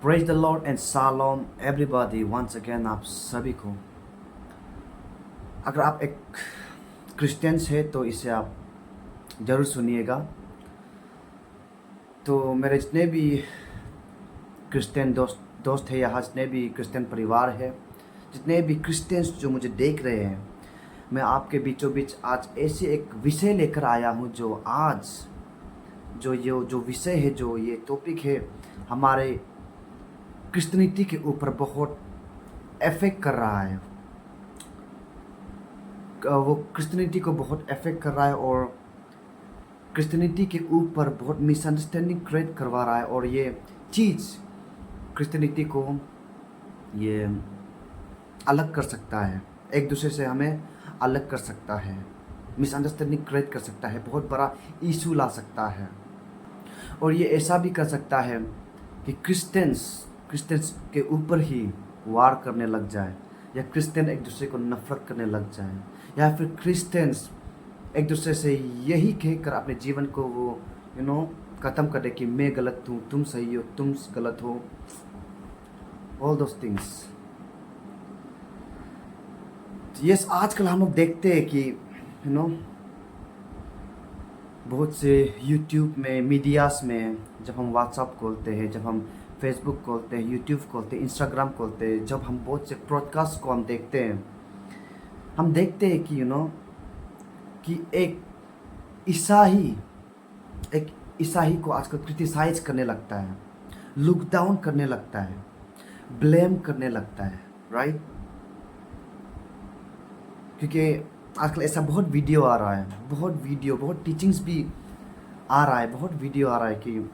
Praise the Lord and shalom everybody once again आप सभी को। अगर आप एक क्रिश्चियंस है तो इसे आप ज़रूर सुनिएगा। तो मेरे जितने भी क्रिश्चियन दोस्त है, यहाँ जितने भी क्रिश्चियन परिवार है, जितने भी क्रिश्चियंस जो मुझे देख रहे हैं, मैं आपके बीचों बीच आज ऐसे एक विषय लेकर आया हूँ जो आज जो विषय है, जो ये टॉपिक है, हमारे क्रिश्चियनिटी के ऊपर बहुत इफेक्ट कर रहा है। वो क्रिश्चियनिटी को बहुत इफेक्ट कर रहा है और क्रिश्चियनिटी के ऊपर बहुत मिसअंडरस्टैंडिंग क्रिएट करवा रहा है। और ये चीज़ क्रिश्चियनिटी को ये अलग कर सकता है, एक दूसरे से हमें अलग कर सकता है, मिसअंडरस्टैंडिंग क्रिएट कर सकता है, बहुत बड़ा इशू ला सकता है। और ये ऐसा भी कर सकता है कि क्रिश्चियंस के ऊपर ही वार करने लग जाए, या क्रिश्चियन एक दूसरे को नफरत करने लग जाए, या फिर क्रिश्चियंस एक दूसरे से यही कहकर अपने जीवन को वो ख़त्म कर दे कि मैं गलत हूँ, तुम सही हो, तुम गलत हो, ऑल दोस थिंग्स। यस, आजकल हम लोग देखते हैं कि बहुत से यूट्यूब में, मीडियास में, जब हम व्हाट्सअप खोलते हैं, जब हम फेसबुक खोलते हैं, यूट्यूब खोलते हैं, इंस्टाग्राम खोलते हैं, जब हम बहुत से पॉडकास्ट को हम देखते हैं, हम देखते हैं कि कि एक ईसाई को आजकल क्रिटिसाइज करने लगता है, लुक डाउन करने लगता है, ब्लेम करने लगता है, राइट? क्योंकि आजकल ऐसा बहुत वीडियो आ रहा है, बहुत टीचिंग्स भी आ रहा है, बहुत वीडियो आ रहा है कि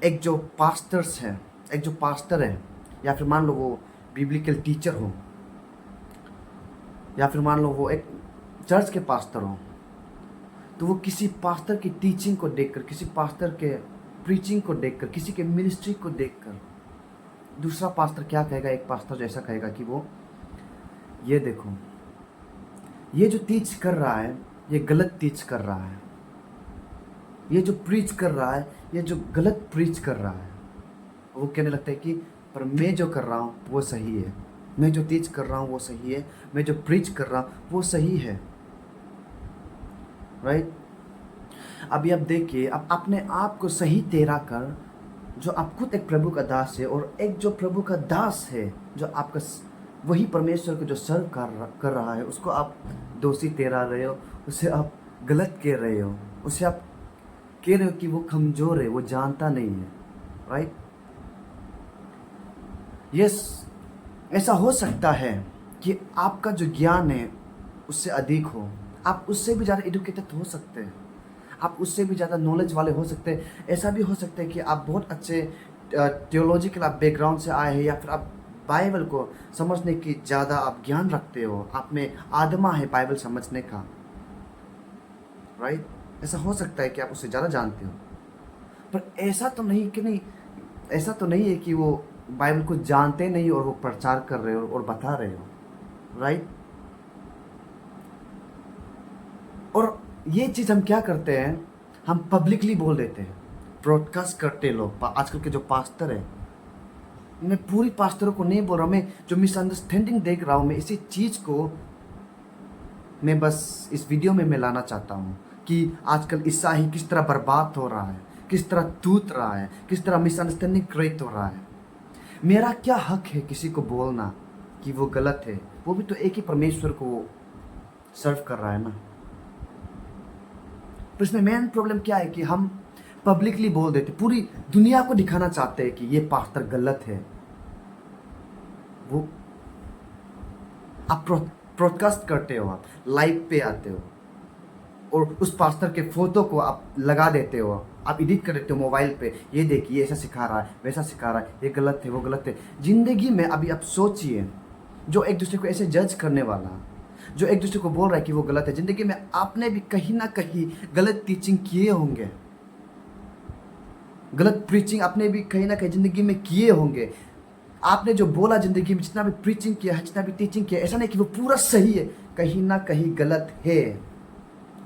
एक जो पास्टर है, या फिर मान लो वो बिब्लिकल टीचर हो, या फिर मान लो वो एक चर्च के पास्टर हो, तो वो किसी पास्टर की टीचिंग को देखकर, किसी पास्टर के प्रीचिंग को देखकर, किसी के मिनिस्ट्री को देखकर दूसरा पास्टर क्या कहेगा? एक पास्टर जो ऐसा कहेगा कि वो ये देखो, ये जो टीच कर रहा है ये गलत टीच कर रहा है, ये जो प्रीच कर रहा है ये जो गलत प्रीच कर रहा है। वो कहने लगता है कि पर मैं जो कर रहा हूँ वो सही है, मैं जो टीच कर रहा हूँ वो सही है, मैं जो प्रीच कर रहा हूँ वो सही है, राइट? अभी आप देखिए, आप अपने आप को सही ठहरा कर, जो आप खुद एक प्रभु का दास है, और एक जो प्रभु का दास है, जो आपका वही परमेश्वर को जो सर्व कर रहा है, उसको आप दोषी ठहरा रहे हो, उसे आप गलत कह रहे हो, उसे आप कह रहे हो कि वो कमज़ोर है, वो जानता नहीं है, राइट? यस, ऐसा हो सकता है कि आपका जो ज्ञान है उससे अधिक हो, आप उससे भी ज़्यादा एजुकेटेड हो सकते हैं, आप उससे भी ज़्यादा नॉलेज वाले हो सकते हैं। ऐसा भी हो सकता है कि आप बहुत अच्छे थियोलॉजिकल आप बैकग्राउंड से आए हैं, या फिर आप बाइबल को समझने की ज़्यादा आप ज्ञान रखते हो, आप में आदमा है बाइबल समझने का, राइट? ऐसा हो सकता है कि आप उससे ज़्यादा जानते हो, पर ऐसा तो नहीं है कि वो बाइबल को जानते नहीं और वो प्रचार कर रहे हो और बता रहे हो, राइट? और ये चीज़ हम क्या करते हैं, हम पब्लिकली बोल देते हैं, ब्रॉडकास्ट करते लोग। आजकल के जो पास्टर है, मैं पूरी पास्टरों को नहीं बोल रहा, मैं जो मिसअंडरस्टैंडिंग देख रहा हूँ, मैं इसी चीज़ को मैं बस इस वीडियो में मैं लाना चाहता हूँ कि आजकल ईसाई किस तरह बर्बाद हो रहा है, किस तरह टूट रहा है, किस तरह मिसअंडरस्टैंडिंग क्रिएट हो रहा है। मेरा क्या हक है किसी को बोलना कि वो गलत है? वो भी तो एक ही परमेश्वर को सर्व कर रहा है ना। तो इसमें मेन प्रॉब्लम क्या है कि हम पब्लिकली बोल देते, पूरी दुनिया को दिखाना चाहते हैं कि ये पास्टर गलत है। वो आप ब्रॉडकास्ट करते हो, आप लाइव पे आते हो, और उस पास्टर के फोटो को आप लगा देते हो, आप एडिट कर देते हो मोबाइल पे, ये देखिए ऐसा सिखा रहा है, वैसा सिखा रहा है, ये गलत है, वो गलत है। जिंदगी में अभी आप सोचिए, जो एक दूसरे को ऐसे जज करने वाला, जो एक दूसरे को बोल रहा है कि वो गलत है, जिंदगी में आपने भी कहीं ना कहीं गलत टीचिंग किए होंगे, गलत प्रीचिंग आपने भी कहीं ना कहीं जिंदगी में किए होंगे। आपने जो बोला जिंदगी में, जितना भी प्रीचिंग किया है, जितना भी टीचिंग किया, ऐसा नहीं कि वो पूरा सही है, कहीं ना कहीं गलत है,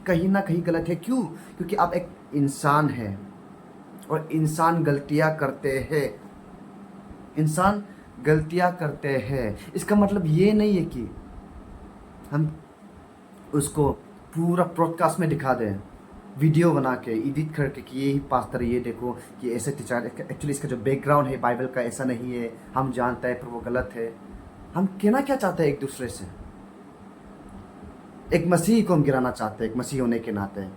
कहीं ना कहीं गलत है। क्यों? क्योंकि आप एक इंसान है और इंसान गलतियां करते हैं, इंसान गलतियां करते हैं, इसका मतलब ये नहीं है कि हम उसको पूरा ब्रॉडकास्ट में दिखा दें, वीडियो बना के एडिट करके कि ये ही पास्टर, ये देखो कि ऐसे टीचर, एक्चुअली इसका जो बैकग्राउंड है बाइबल का ऐसा नहीं है, हम जानते हैं पर वो गलत है। हम कहना क्या चाहते हैं एक दूसरे से? एक मसीह को हम गिराना चाहते हैं, एक मसीह होने के नाते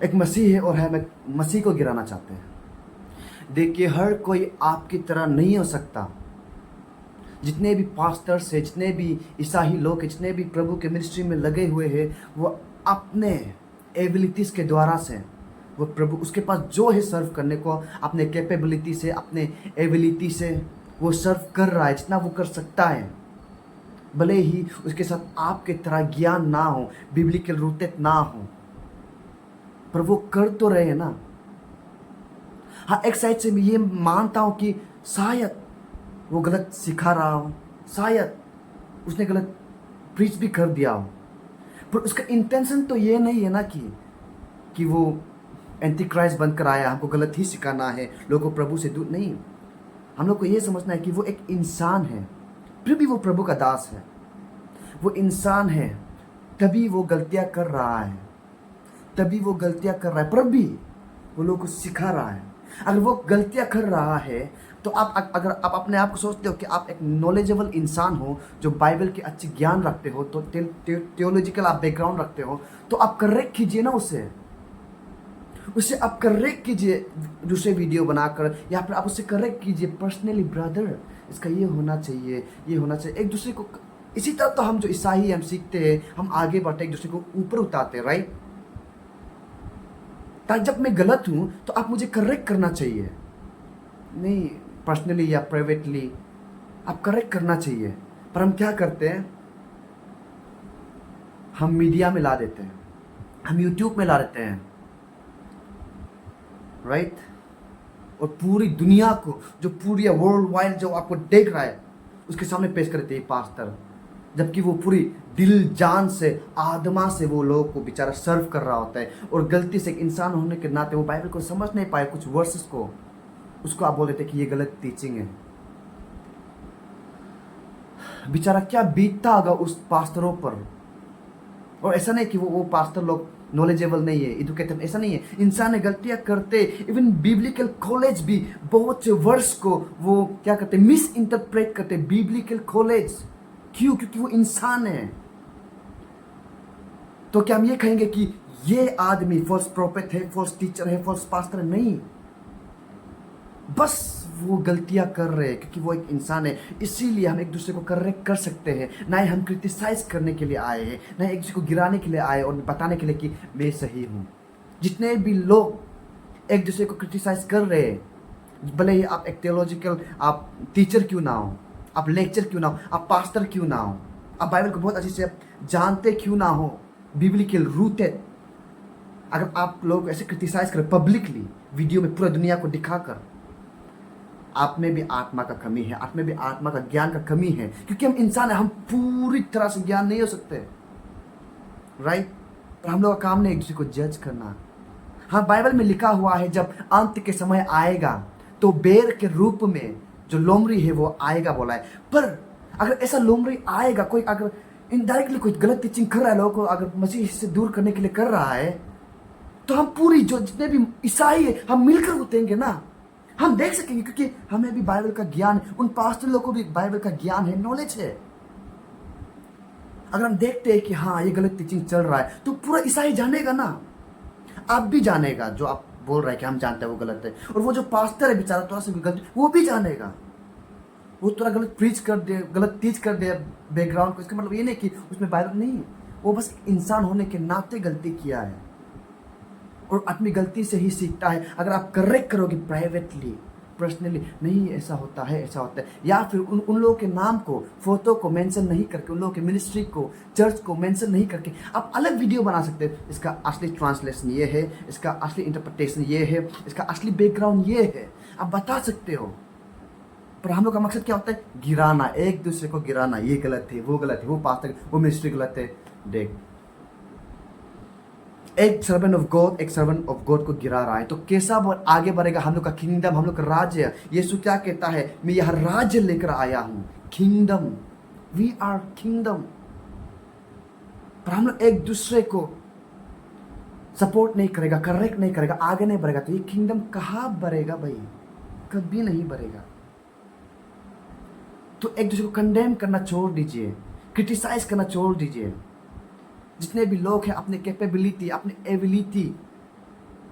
एक मसीह है और हम एक मसीह को गिराना चाहते हैं। देखिए, हर कोई आपकी तरह नहीं हो सकता। जितने भी पास्टर्स है, जितने भी ईसाई लोग हैं, जितने भी प्रभु के मिनिस्ट्री में लगे हुए हैं, वो अपने एबिलिटीज़ के द्वारा से, वो प्रभु उसके पास जो है सर्व करने को, अपने कैपेबिलिटी से, अपने एबिलिटी से वो सर्व कर रहा है जितना वो कर सकता है। भले ही उसके साथ आपके तरह ज्ञान ना हो, बिब्लिकल रूटेड ना हो, पर वो कर तो रहे हैं ना। हाँ, एक साइड से मैं ये मानता हूँ कि शायद वो गलत सिखा रहा हो, शायद उसने गलत प्रीच भी कर दिया हो, पर उसका इंटेंशन तो ये नहीं है ना कि वो एंटी क्राइस्ट बनकर आया, हमको गलत ही सिखाना है, लोगों को प्रभु से दूर नहीं। हम लोग को ये समझना है कि वो एक इंसान है, फिर भी वो प्रभु का दास है। वो इंसान है, तभी वो गलतियाँ कर रहा है, तभी वो गलतियाँ कर रहा है, पर भी वो लोगों को सिखा रहा है। अगर वो गलतियाँ कर रहा है तो अगर आप अपने आप को सोचते हो कि आप एक नॉलेजेबल इंसान हो, जो बाइबल के अच्छे ज्ञान रखते हो, तो थियोलॉजिकल आप बैकग्राउंड रखते हो, तो आप करेक्ट कीजिए ना उससे आप करेक्ट कीजिए, दूसरे वीडियो बनाकर, या फिर आप उससे करेक्ट कीजिए पर्सनली, ब्रदर इसका ये होना चाहिए, ये होना चाहिए। एक दूसरे को, इसी तरह तो हम जो ईसाई हम सीखते हैं, हम आगे बढ़ते एक दूसरे को ऊपर उतारते हैं, राइट? ताकि जब मैं गलत हूं तो आप मुझे करेक्ट करना चाहिए, नहीं पर्सनली या प्राइवेटली, आप करेक्ट करना चाहिए। पर हम क्या करते हैं, हम मीडिया में ला देते हैं, हम यूट्यूब में ला देते हैं, राइट? और पूरी दुनिया को, जो पूरी वर्ल्ड वाइड जो आपको देख रहा है, उसके सामने पेश करते हैं पास्टर, जबकि वो पूरी दिल जान से, आत्मा से वो लोगों को बेचारा सर्व कर रहा होता है, और गलती से एक इंसान होने के नाते वो बाइबल को समझ नहीं पाए, कुछ वर्सेस को, उसको आप बोल देते कि ये गलत टीचिंग है। बेचारा क्या बीतता होगा उस पास्टरों पर। और ऐसा नहीं कि वो पास्टर लोग नॉलेजेबल नहीं है, एजुकेटेड, ऐसा नहीं है। इंसान ने गलतियां करते, इवन बिब्लिकल कॉलेज भी बहुत से वर्ड्स को वो क्या करते, मिस इंटरप्रेट करते, बिब्लिकल कॉलेज। क्यों? क्योंकि वो इंसान है। तो क्या हम ये कहेंगे कि ये आदमी फॉल्स प्रॉफिट है, फॉल्स टीचर है, फॉल्स पास्टर है? नहीं, बस वो गलतियां कर रहे हैं क्योंकि वो एक इंसान है। इसीलिए हम एक दूसरे को करेक्ट कर सकते हैं, ना ही हम क्रिटिसाइज करने के लिए आए हैं, ना एक दूसरे को गिराने के लिए आए और बताने के लिए कि मैं सही हूँ। जितने भी लोग एक दूसरे को क्रिटिसाइज कर रहे हैं, भले ही आप एक थियोलॉजिकल आप टीचर क्यों ना हो, आप लेक्चर क्यों ना हो, आप पास्टर क्यों ना हो, आप बाइबल को बहुत अच्छे से जानते क्यों ना हो, बिब्लिकल रूटेड, अगर आप लोग ऐसे क्रिटिसाइज करें पब्लिकली, वीडियो में पूरा दुनिया को दिखाकर, आप में भी आत्मा का कमी है, आप में भी आत्मा का ज्ञान का कमी है, क्योंकि हम इंसान है, हम पूरी तरह से ज्ञान नहीं हो सकते, राइट? पर हम लोग का काम नहीं एक दूसरे को जज करना। हाँ, बाइबल में लिखा हुआ है जब अंत के समय आएगा तो बेर के रूप में जो लोमड़ी है वो आएगा बोला है। पर अगर ऐसा लोमड़ी आएगा, कोई अगर इनडायरेक्टली कोई गलत टीचिंग कर रहा है, लोगों को अगर मसीह से दूर करने के लिए कर रहा है, तो हम पूरी जो जितने भी ईसाई है हम मिलकर उतरेंगे ना, हम देख सकेंगे, क्योंकि हमें भी बाइबल का ज्ञान, उन पास्टर लोगों को भी बाइबल का ज्ञान है, नॉलेज है। अगर हम देखते हैं कि हाँ ये गलत टीचिंग चल रहा है, तो पूरा ईसाई जानेगा ना, आप भी जानेगा, जो आप बोल रहे हैं कि हम जानते हैं वो गलत है, और वो जो पास्टर है बेचारा थोड़ा सा भी गलत, वो भी जानेगा। वो थोड़ा गलत प्रीच कर दे, गलत टीच कर दे बैकग्राउंड को, इसका मतलब ये नहीं कि उसमें बाइबल नहीं, वो बस इंसान होने के नाते गलती किया है, और आदमी गलती से ही सीखता है। अगर आप करेक्ट करोगे प्राइवेटली, पर्सनली, नहीं ऐसा होता है, ऐसा होता है, या फिर उन लोगों के नाम को, फोटो को मेंशन नहीं करके, उन लोगों के मिनिस्ट्री को, चर्च को मेंशन नहीं करके आप अलग वीडियो बना सकते हैं। इसका असली ट्रांसलेशन ये है, इसका असली इंटरप्रिटेशन ये है, इसका असली बैकग्राउंड ये है, आप बता सकते हो। पर हम लोग का मकसद क्या होता है? गिराना, एक दूसरे को गिराना, ये गलत है, वो गलत है, वो पास्टर, वो मिनिस्ट्री गलत है। देख, एक सर्वेंट ऑफ गॉड को गिरा रहा है, तो कैसा आगे बढ़ेगा हम लोग का किंगडम, हम लोग का राज्य। यीशु क्या कहता है, मैं यह राज्य लेकर आया हूं, किंगडम। We are kingdom. पर हम लोग एक दूसरे को सपोर्ट नहीं करेगा, करेक्ट नहीं करेगा, आगे नहीं बढ़ेगा, तो ये किंगडम कहाँ बढ़ेगा भाई? कभी नहीं बढ़ेगा। तो एक दूसरे को कंडेम करना छोड़ दीजिए, क्रिटिसाइज करना छोड़ दीजिए। जितने भी लोग हैं अपने कैपेबिलिटी, अपने एबिलिटी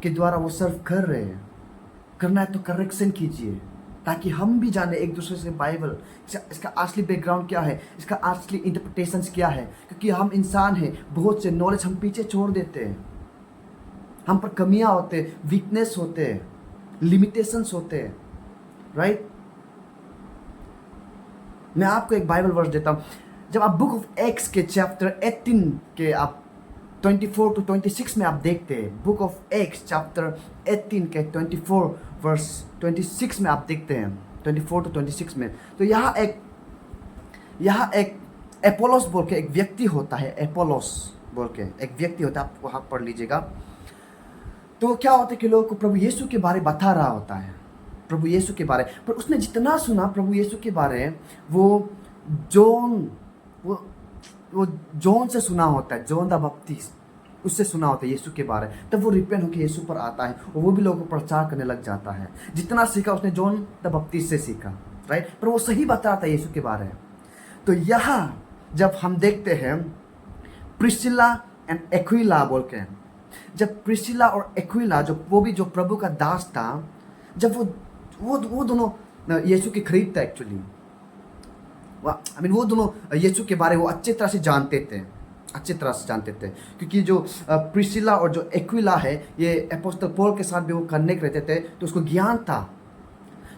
के द्वारा वो सर्व कर रहे हैं, करना है तो करेक्शन कीजिए, ताकि हम भी जाने एक दूसरे से बाइबल, इसका असली बैकग्राउंड क्या है, इसका असली इंटरप्रिटेशंस क्या है। क्योंकि हम इंसान हैं, बहुत से नॉलेज हम पीछे छोड़ देते हैं, हम पर कमियां होते हैं, वीकनेस होते हैं, लिमिटेशंस होते हैं, राइट। मैं आपको एक बाइबल वर्स देता हूँ। जब आप बुक ऑफ एक्स के चैप्टर 18 के आप 24 to 26 में आप देखते हैं, बुक ऑफ एक्स चैप्टर 18 के 24 वर्स 26 में आप देखते हैं, 24 to 26 में, तो यहाँ एक एपोलोस बोल के एक व्यक्ति होता है, एपोलोस बोल के एक व्यक्ति होता है, आप वहाँ पढ़ लीजिएगा। तो क्या होता है कि लोगों को प्रभु यीशु के बारे बता रहा होता है, प्रभु यीशु के बारे, पर उसने जितना सुना प्रभु यीशु के बारे, वो जॉन से सुना होता है, जॉन द बपतिस्ट, उससे सुना होता है यीशु के बारे। तब वो रिपेंट होकर यीशु पर आता है और वो भी लोगों को प्रचार करने लग जाता है। जितना सीखा उसने जॉन द बपतिस्ट से सीखा, राइट, पर वो सही बताता है यीशु के बारे। तो यहाँ जब हम देखते हैं प्रिस्किला एंड एक्विला बोल के, जब प्रिस्किला और एक्विला वो भी जो प्रभु का दास था, जब वो दोनों यीशु के करीब था एक्चुअली, वो दोनों यीशु के बारे में वो अच्छी तरह से जानते थे, क्योंकि जो प्रिस्किला और जो एक्विला है, ये अपोस्टल पौल के साथ भी वो करने के रहते थे, तो उसको ज्ञान था।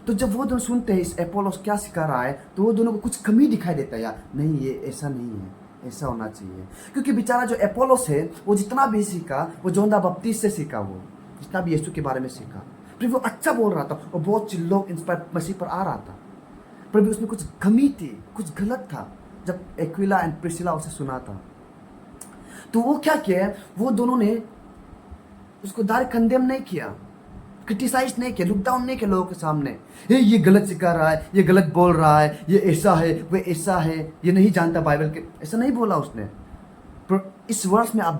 तो जब वो दोनों सुनते हैं इस अपोलोस क्या सिखा रहा है, तो वो दोनों को कुछ कमी दिखाई देता है, यार नहीं ये ऐसा नहीं है, ऐसा होना चाहिए। क्योंकि बेचारा जो अपोलोस है, वो जितना भी सीखा वो जॉन द बपतिस्ट से सीखा, वो जितना भी यीशु के बारे में सीखा, फिर वो अच्छा बोल रहा था और बहुत से लोग इंस्पायर मसीह पर आ रहा था, पर भी उसमें कुछ कमी थी, कुछ गलत था। जब एक्विला एंड प्रिस्किला उसे सुना था, तो वो क्या किया, वो दोनों ने उसको डायरेक्ट कंडेम नहीं किया, क्रिटिसाइज नहीं किया, लुक डाउन नहीं किया लोगों के सामने, ये गलत सिखा रहा है, ये गलत बोल रहा है, ये ऐसा है, वो ऐसा है, ये नहीं जानता बाइबल के, ऐसा नहीं बोला उसने। पर इस वर्ष में आप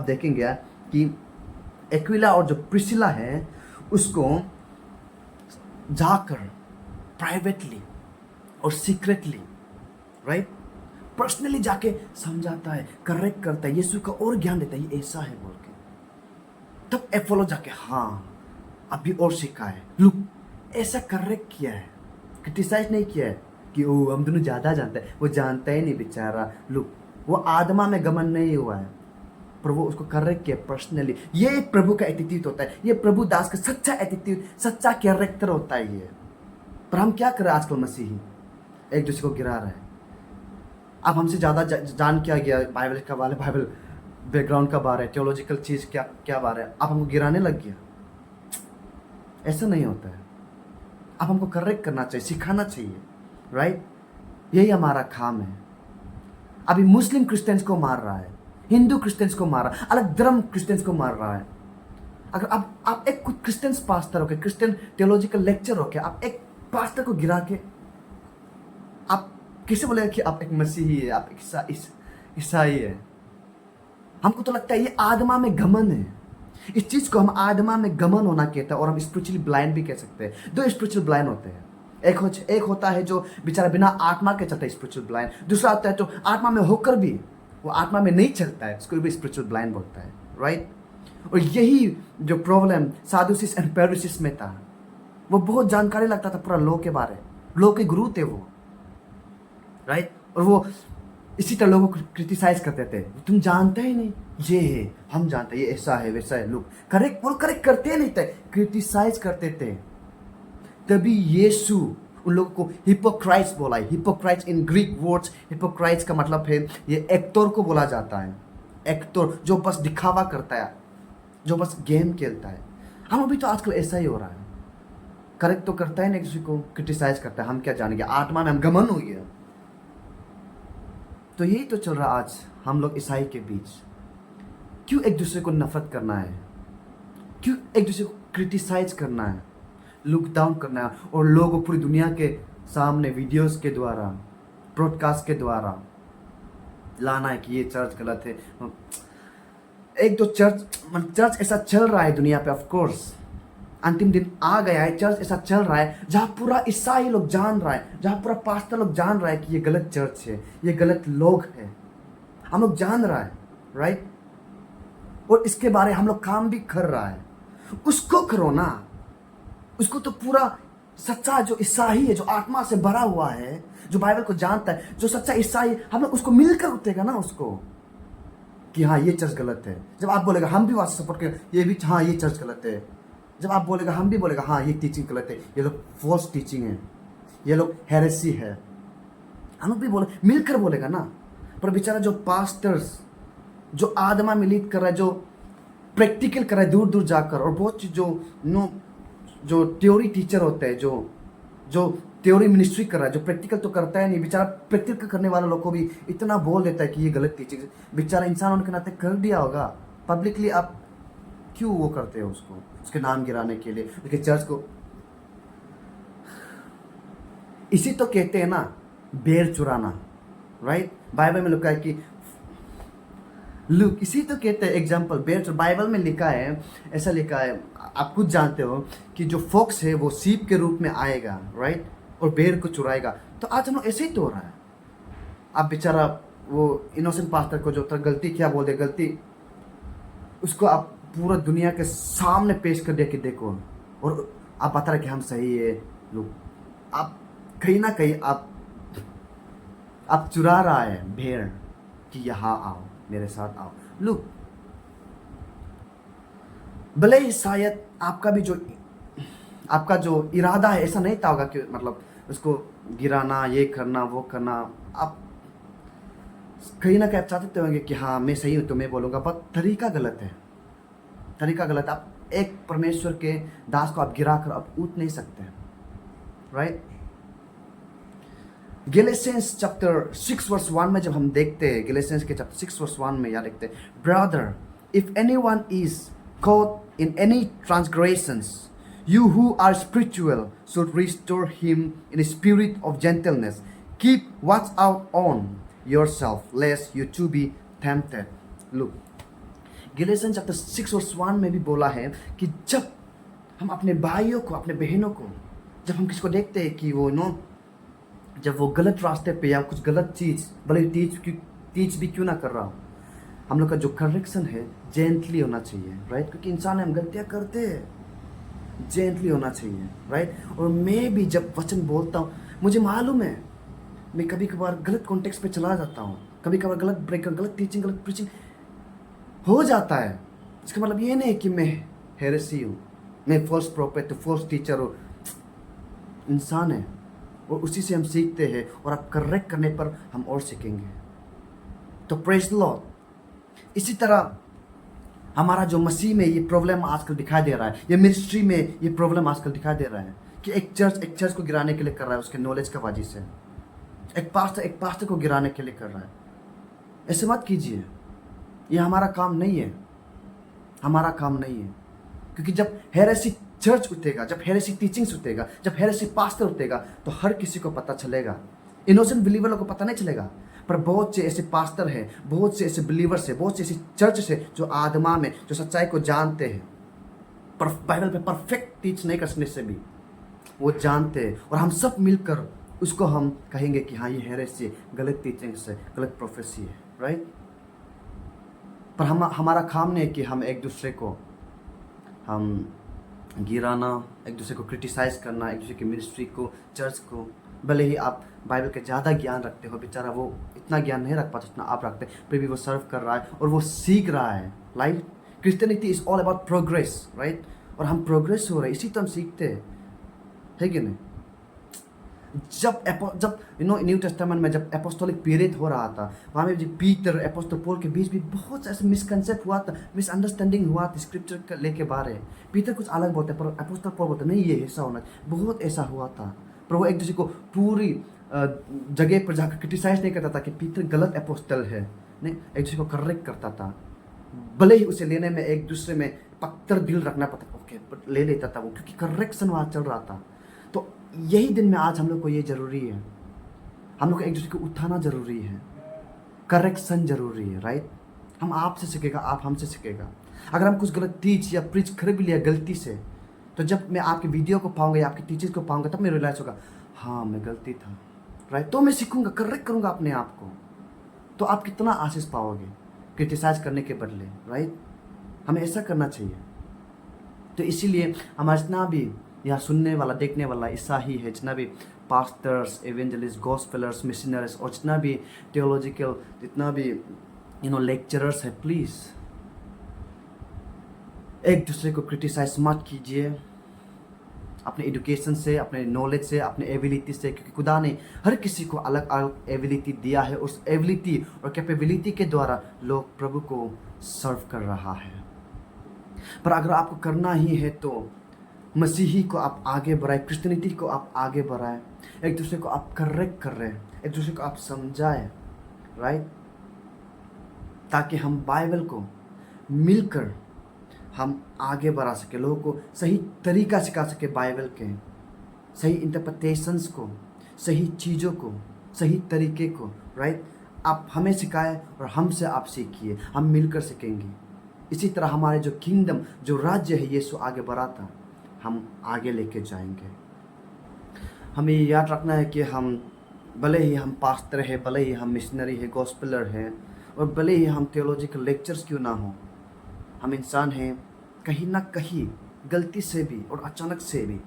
देखेंगे कि एक्विला और जो प्रिस्किला है, उसको जाकर प्राइवेटली और सीक्रेटली, राइट, पर्सनली जाके समझाता है, करेक्ट करता है, यीशु का और ज्ञान देता है, ये ऐसा है बोल के। तब एपोलो जाके हाँ अभी और सीखा है, लुक ऐसा करेक्ट किया है, क्रिटिसाइज नहीं किया है कि ओ हम दोनों ज़्यादा जानते हैं, वो जानता ही नहीं बेचारा, लुक वो आत्मा में गमन नहीं हुआ है, पर वो उसको करेक्ट किया पर्सनली। ये प्रभु का एटीट्यूड होता है, ये प्रभु दास का सच्चा एटीट्यूड, सच्चा कैरेक्टर होता है ये। पर हम क्या कर रहे हैं आजकल, मसीही एक दूसरे को गिरा रहे हैं। अब हमसे ज़्यादा जान क्या गया बाइबल का बारे, बाइबल बैकग्राउंड का बारे, थियोलॉजिकल चीज़ क्या बारे, आप हमको गिराने लग गया। ऐसा नहीं होता है, अब हमको करेक्ट करना चाहिए, सिखाना चाहिए, राइट। यही हमारा काम है। अभी मुस्लिम क्रिश्चियंस को मार रहा है, हिंदू क्रिश्चियंस को मार रहा है, अलग धर्म क्रिश्चियंस को मार रहा है। अगर आप एक क्रिश्चियंस पास्टर होके, क्रिश्चियन थियोलॉजिकल लेक्चर होके, आप एक पास्टर को गिरा के आप कैसे बोलेगा कि आप एक मसीही है, आप एक ईसाई है? हमको तो लगता है ये आत्मा में गमन है। इस चीज को हम आत्मा में गमन होना कहते हैं, और हम स्पिरिचुअली ब्लाइंड भी कह सकते हैं। दो स्पिरिचुअल ब्लाइंड होते हैं, एक होता है जो बेचारा बिना आत्मा के चलता है, स्पिरिचुअल ब्लाइंड। दूसरा होता है जो आत्मा में होकर भी वो आत्मा में नहीं चलता है, उसको भी स्पिरिचुअल ब्लाइंड बोलता है, राइट। और यही जो प्रॉब्लम सादुसिस एंड पैरिसिस में था, वो बहुत जानकारी लगता था पूरा लॉ के बारे, लॉ के गुरु थे वो, राइट। और वो इसी तरह लोगों को क्रिटिसाइज करते थे, तुम जानते ही नहीं, ये है, हम जानते हैं, ये ऐसा है वैसा है। लोग करेक्ट करते नहीं थे, क्रिटिसाइज करते थे। तभी यीशु उन लोगों को हिपोक्राइट्स बोला है। हिपोक्राइट्स इन ग्रीक वर्ड्स, हिपोक्राइट्स का मतलब है ये एक्टर को बोला जाता है, एक्टर जो बस दिखावा करता है, जो बस गेम खेलता है। हम अभी तो आजकल ऐसा ही हो रहा है, करेक्ट तो करता है ना, किसी को क्रिटिसाइज करता है। हम क्या जानेंगे, आत्मा में हम गमन हो गया। तो यही तो चल रहा आज हम लोग ईसाई के बीच। क्यों एक दूसरे को नफरत करना है? क्यों एक दूसरे को क्रिटिसाइज करना है, लुक डाउन करना है, और लोगों को पूरी दुनिया के सामने वीडियोस के द्वारा, ब्रॉडकास्ट के द्वारा लाना है कि ये चर्च गलत है? एक तो चर्च ऐसा चल रहा है दुनिया पे, ऑफ कोर्स अंतिम दिन आ गया है, चर्च ऐसा चल रहा है जहाँ पूरा ईसाई लोग जान रहा है, जहाँ पूरा पास्टर लोग जान रहा है कि ये गलत चर्च है, ये गलत लोग है, हम लोग जान रहा है, राइट? और इसके बारे हम लोग काम भी कर रहा है। उसको करो ना, उसको तो पूरा सच्चा जो ईसाई है, जो आत्मा से भरा हुआ है, जो बाइबल को जानता है, जो सच्चा ईसाई, हम लोग उसको मिलकर उठेगा ना उसको कि हाँ ये चर्च गलत है। जब आप बोलेगा हम भी वहां से सपोर्ट करें, ये भी हाँ ये चर्च गलत है। जब आप बोलेगा हम भी बोलेगा हाँ ये टीचिंग गलत है, ये लोग फॉल्स टीचिंग है, ये लोग हेरेसी है, हम लोग भी बोले, मिलकर बोलेगा ना। पर बेचारा जो पास्टर्स जो आदमा में लीड कर रहा है, जो प्रैक्टिकल कर रहा है दूर दूर जाकर, और बहुत चीज जो थ्योरी टीचर होते हैं, जो थ्योरी मिनिस्ट्री कर रहा है, जो प्रैक्टिकल तो करता है नहीं, बेचारा प्रैक्टिकल करने वाले लोग को भी इतना बोल देता है कि ये गलत टीचिंग। बेचारा इंसान होने के नाते कर दिया होगा पब्लिकली, आप क्यों वो करते हो उसको, उसके नाम गिराने के लिए, उसके चर्च को? इसी तो कहते हैं ना बेर चुराना, राइट? बाइबल में लिखा है कि लुक, इसी तो कहते हैं एग्जाम्पल बेर। बाइबल में लिखा है, ऐसा लिखा है, आप खुद जानते हो कि जो फॉक्स है वो सीप के रूप में आएगा, राइट, और बेर को चुराएगा। तो आज हम लोग ऐसे ही तो हो रहा है। आप बेचारा वो इनोसेंट पास्टर को जो गलती क्या बोल दे, गलती उसको आप पूरा दुनिया के सामने पेश कर दिया कि देखो, और आप बता रहे कि हम सही है। लोग आप कहीं ना कहीं आप चुरा रहा है भेड़ कि यहाँ आओ, मेरे साथ आओ। लुक, भले ही शायद आपका जो इरादा है ऐसा नहीं था होगा कि मतलब उसको गिराना, ये करना, वो करना। आप कहीं ना कहीं आप चाहते होंगे कि हाँ मैं सही हूँ तो मैं बोलूँगा, पर तरीका गलत है, तरीका गलत। आप एक परमेश्वर के दास को आप गिरा कर आप उठ नहीं सकते, राइट? गैलेशियंस चैप्टर 6 वर्स 1 में जब हम देखते हैं, गैलेशियंस के चैप्टर 6 वर्स 1 में यहाँ देखते हैं, brother if anyone is caught in any transgressions, you who are spiritual should restore him in a spirit of gentleness. Keep watch out on yourself, lest you too be tempted. Look, Galatians chapter 6 verse 1 में भी बोला है कि जब हम अपने भाइयों को, अपने बहनों को, जब हम किसी को देखते हैं कि वो जब वो गलत रास्ते पे या कुछ गलत चीज़, भले टीच भी क्यों ना कर रहा हो, हम लोग का जो करेक्शन है जेंटली होना चाहिए, राइट? क्योंकि इंसान हम गलतियाँ करते हैं, जेंटली होना चाहिए, राइट? और मैं भी जब वचन बोलता हूँ, मुझे मालूम है मैं कभी कभार गलत कॉन्टेक्स्ट पे चला जाता हूँ, कभी कभार गलत ब्रेकर, गलत टीचिंग, गलत प्रीचिंग हो जाता है। इसका मतलब ये नहीं कि मैं हेरेसी हूँ, मैं फॉल्स प्रोफेट, फॉल्स टीचर हूँ। इंसान है और उसी से हम सीखते हैं, और आप करेक्ट करने पर हम और सीखेंगे। तो प्रेज द लॉर्ड। इसी तरह हमारा जो मसीह में ये प्रॉब्लम आजकल दिखाई दे रहा है, ये मिनिस्ट्री में ये प्रॉब्लम आजकल दिखाई दे रहा है कि एक चर्च को गिराने के लिए कर रहा है उसके नॉलेज का वजह से। एक पास्टर को गिराने के लिए कर रहा है। ऐसे मत कीजिए, ये हमारा काम नहीं है, हमारा काम नहीं है। क्योंकि जब हेरेसी चर्च उठेगा, जब हेरेसी टीचिंग्स उठेगा, जब हेरेसी पास्टर उठेगा, तो हर किसी को पता चलेगा। इनोसेंट बिलीवर को पता नहीं चलेगा, पर बहुत से ऐसे पास्टर हैं, बहुत से ऐसे बिलीवर्स हैं, बहुत से ऐसे चर्च है जो आत्मा में, जो सच्चाई को जानते हैं, पर बाइबल पे परफेक्ट टीच नहीं करने से भी वो जानते हैं, और हम सब मिलकर उसको हम कहेंगे कि हाँ ये हेरेसी, गलत टीचिंग से, गलत प्रोफेसी है, राइट? पर हमारा काम नहीं है कि हम एक दूसरे को हम गिराना, एक दूसरे को क्रिटिसाइज करना, एक दूसरे की मिनिस्ट्री को, चर्च को। भले ही आप बाइबल के ज़्यादा ज्ञान रखते हो, बेचारा वो इतना ज्ञान नहीं रख पाता जितना आप रखते, फिर भी वो सर्व कर रहा है और वो सीख रहा है। Life Christianity is all about progress, right? और हम प्रोग्रेस हो रहे हैं, इसी तो हम सीखते हैं, है कि नहीं? जब न्यू टेस्टामेंट में जब एपोस्टोलिक पीरियड हो रहा था, वहाँ में जब पीटर, एपोस्टल पॉल के बीच भी बहुत ऐसा मिसकंसेप्ट हुआ था, मिसअंडरस्टैंडिंग हुआ था स्क्रिप्चर का लेके बारे। पीटर कुछ अलग बोलते पर एपोस्टल पॉल बोलते नहीं ये ऐसा होना, बहुत ऐसा हुआ था। पर वो एक दूसरे को पूरी जगह पर जाकर क्रिटिसाइज नहीं करता था कि पीटर गलत एपोस्टल है, नहीं, एक दूसरे को करेक्ट करता था। भले ही उसे लेने में एक दूसरे में पत्थर दिल रखना पड़ता, ओके बट ले लेता था वो, क्योंकि करेक्शन वहाँ चल रहा था। तो यही दिन में आज हम लोग को ये ज़रूरी है, हम लोग को एक दूसरे को उठाना ज़रूरी है, करेक्शन ज़रूरी है, राइट। हम आपसे सीखेगा, आप हमसे सीखेगा। अगर हम कुछ गलत टीच या प्रीच कर भी लिया गलती से, तो जब मैं आपके वीडियो को पाऊंगा या आपके टीचर्स को पाऊंगा, तब मैं रियलाइज़ होगा हाँ मैं गलती था, राइट। तो मैं सीखूंगा, करेक्ट करूंगा अपने आप को। तो आप कितना आशीष पाओगे क्रिटिसाइज करने के बदले, राइट। हमें ऐसा करना चाहिए। तो इसीलिए हमारा जितना भी यहाँ सुनने वाला देखने वाला ईसाई है, जितना भी पास्टर्स, एवेंजलिस्ट, गॉस्पेलर्स, मिशनरीज और जितना भी थियोलॉजिकल, जितना भी लेक्चरर्स है, प्लीज़ एक दूसरे को क्रिटिसाइज मत कीजिए अपने एजुकेशन से, अपने नॉलेज से, अपने एबिलिटी से, क्योंकि खुदा ने हर किसी को अलग अलग एबिलिटी दिया है। उस एबिलिटी और कैपेबिलिटी के द्वारा लोग प्रभु को सर्व कर रहा है। पर अगर आपको करना ही है तो मसीही को आप आगे बढ़ाए, क्रिश्चियनिटी को आप आगे बढ़ाए, एक दूसरे को आप करेक्ट कर रहे हैं, एक दूसरे को आप समझाएं, राइट, ताकि हम बाइबल को मिलकर हम आगे बढ़ा सके, लोगों को सही तरीका सिखा सके, बाइबल के सही इंटरप्रिटेशंस को, सही चीज़ों को, सही तरीके को, राइट। आप हमें सिखाएं और हमसे आप सीखिए, हम मिलकर सीखेंगे। इसी तरह हमारे जो किंगडम, जो राज्य है यीशु आगे बढ़ाता, हम आगे लेके जाएंगे। हमें याद रखना है कि हम भले ही हम पास्टर है, भले ही हम मिशनरी है, गॉस्पेलर है, और भले ही हम थियोलॉजिकल लेक्चर्स क्यों ना हो, हम इंसान हैं, कहीं ना कहीं गलती से भी और अचानक से भी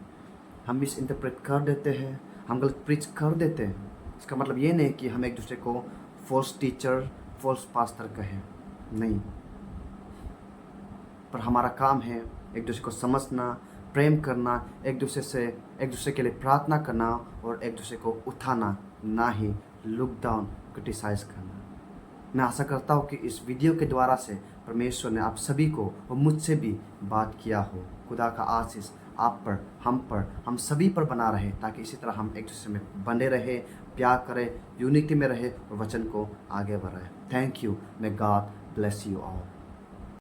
हम मिस इंटरप्रेट कर देते हैं, हम गलत प्रीच कर देते हैं। इसका मतलब ये नहीं कि हम एक दूसरे को फॉल्स टीचर, फॉल्स पास्टर कहें, नहीं। पर हमारा काम है एक दूसरे को समझना, प्रेम करना, एक दूसरे के लिए प्रार्थना करना और एक दूसरे को उठाना, ना ही लुक डाउन, क्रिटिसाइज करना। मैं आशा करता हूँ कि इस वीडियो के द्वारा से परमेश्वर ने आप सभी को और मुझसे भी बात किया हो। खुदा का आशीष आप पर, हम सभी पर बना रहे, ताकि इसी तरह हम एक दूसरे में बने रहे, प्यार करें, यूनिटी में रहे और वचन को आगे बढ़ाएं। Thank you. May God bless you all.